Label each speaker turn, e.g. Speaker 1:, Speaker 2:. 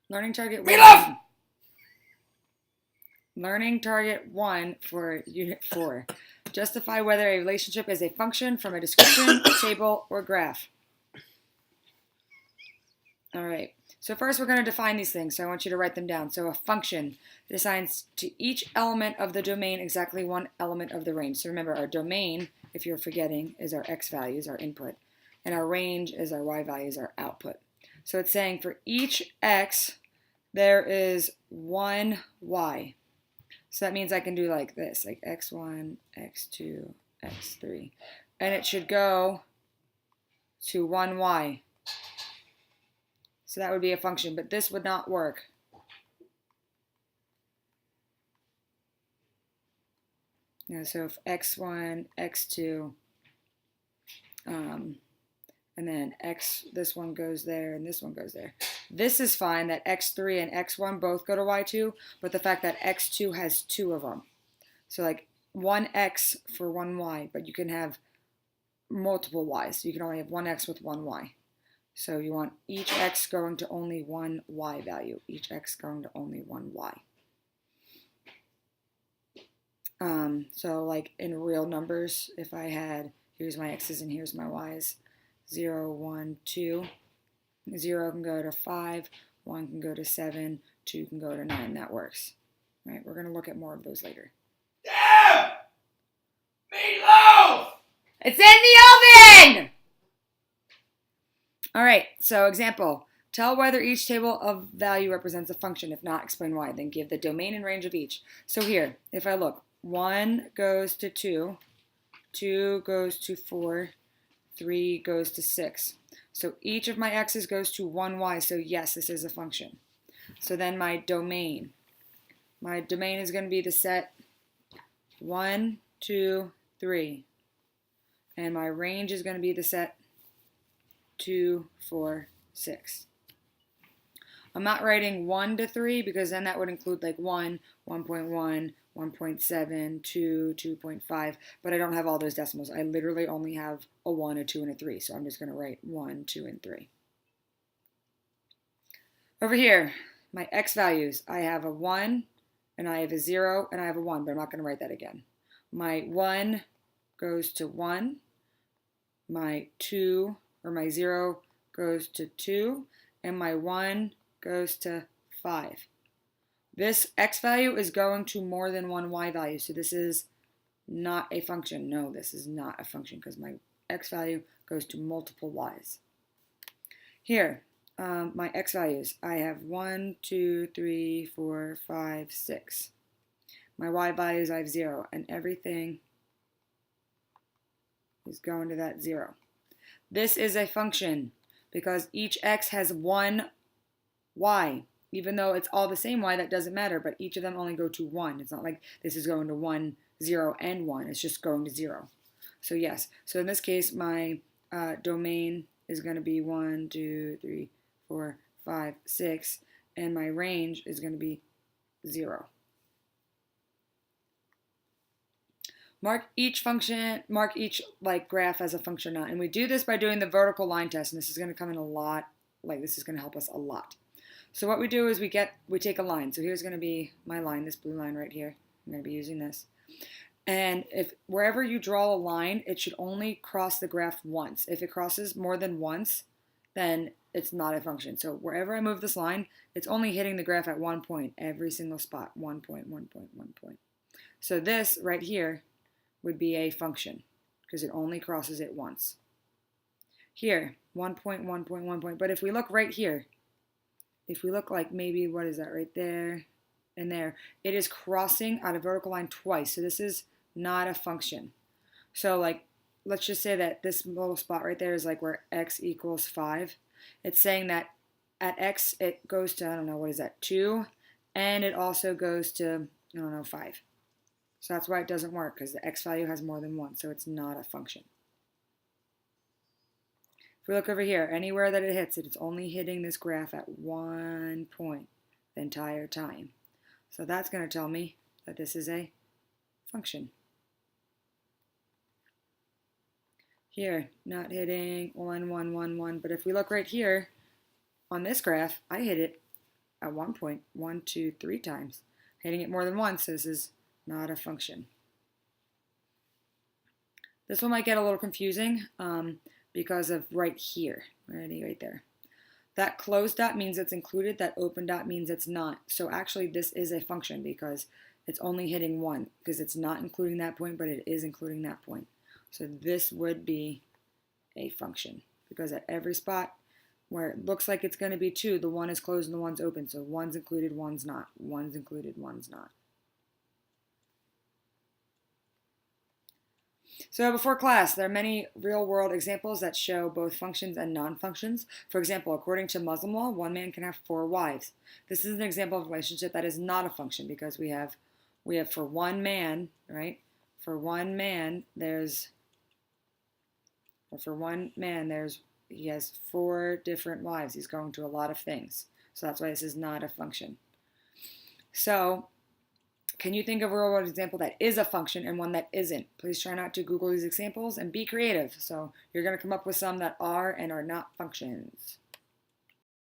Speaker 1: Learning target
Speaker 2: Meatloaf!
Speaker 1: 1. Learning target 1 for unit 4. Justify whether a relationship is a function from a description, table, or graph. All right. So first we're going to define these things. So I want you to write them down. So a function assigns to each element of the domain exactly one element of the range. So remember, our domain, if you're forgetting, is our x values, our input. And our range is our y values, our output. So it's saying for each x, there is one y. So that means I can do like this, like x1, x2, x3. And it should go to 1y. So that would be a function, but this would not work. So if x1, x2, and then this one goes there and this one goes there. This is fine that x3 and x1 both go to y2, but the fact that x2 has two of them. So like one x for one y, but you can have multiple y's. So you can only have one x with one y. So you want each x going to only one y value. Each x going to only one y. So like in real numbers, if I had, here's my x's and here's my y's, 0, 1, 2, 0 can go to 5, 1 can go to 7, 2 can go to 9. That works. All right, we're going to look at more of those later.
Speaker 2: Damn! Meatloaf!
Speaker 1: It's in the oven! All right, so example. Tell whether each table of value represents a function. If not, explain why. Then give the domain and range of each. So here, if I look, 1 goes to 2, 2 goes to 4, 3 goes to 6. So each of my x's goes to 1y, so yes, this is a function. So then my domain is going to be the set 1, 2, 3. And my range is going to be the set 2, 4, 6. I'm not writing 1 to 3 because then that would include like 1, 1.1, 1.7, 2, 2.5, but I don't have all those decimals. I literally only have a 1, a 2, and a 3, so I'm just going to write 1, 2, and 3. Over here, my x values, I have a 1, and I have a 0, and I have a 1, but I'm not going to write that again. My 1 goes to 1, my 2, or my 0 goes to 2, and my 1 goes to 5. This x value is going to more than one y value, so this is not a function. No, this is not a function because my x value goes to multiple y's. Here, my x values, I have 1, 2, 3, 4, 5, 6. My y values, I have 0, and everything is going to that 0. This is a function because each x has one y. Even though it's all the same y, that doesn't matter, but each of them only go to 1. It's not like this is going to 1, 0, and 1. It's just going to 0. So yes, so in this case, my domain is going to be 1, 2, 3, 4, 5, 6, and my range is going to be 0. Mark each like graph as a function or not. And we do this by doing the vertical line test, and this is going to come in a lot, like this is going to help us a lot. So what we do is we take a line. So here's going to be my line, this blue line right here. I'm going to be using this. And if wherever you draw a line, it should only cross the graph once. If it crosses more than once, then it's not a function. So wherever I move this line, it's only hitting the graph at one point, every single spot, 1 point, 1 point, 1 point. So this right here would be a function because it only crosses it once. Here, 1 point, 1 point, 1 point. But if we look right here, if we look like maybe, what is that right there and there, it is crossing on a vertical line twice. So this is not a function. So like, let's just say that this little spot right there is like where x equals 5. It's saying that at x, it goes to, I don't know, what is that, 2, and it also goes to, I don't know, 5. So that's why it doesn't work, because the x value has more than 1, so it's not a function. If we look over here, anywhere that it hits it, it's only hitting this graph at 1 point the entire time. So that's going to tell me that this is a function. Here, not hitting 1, 1, 1, 1, but if we look right here on this graph, I hit it at one point, 1, 2, 3 times. Hitting it more than once, so this is not a function. This one might get a little confusing because of right here, right there. That closed dot means it's included, that open dot means it's not. So actually this is a function because it's only hitting one, because it's not including that point, but it is including that point. So this would be a function, because at every spot where it looks like it's going to be 2, the one is closed and the one's open. So one's included, one's not. One's included, one's not. So before class, there are many real-world examples that show both functions and non-functions. For example, according to Muslim law, one man can have 4 wives. This is an example of a relationship that is not a function, because we have for one man, right? For one man, he has 4 different wives. He's going to a lot of things. So that's why this is not a function. So can you think of a real-world example that is a function and one that isn't? Please try not to Google these examples and be creative. So you're going to come up with some that are and are not functions.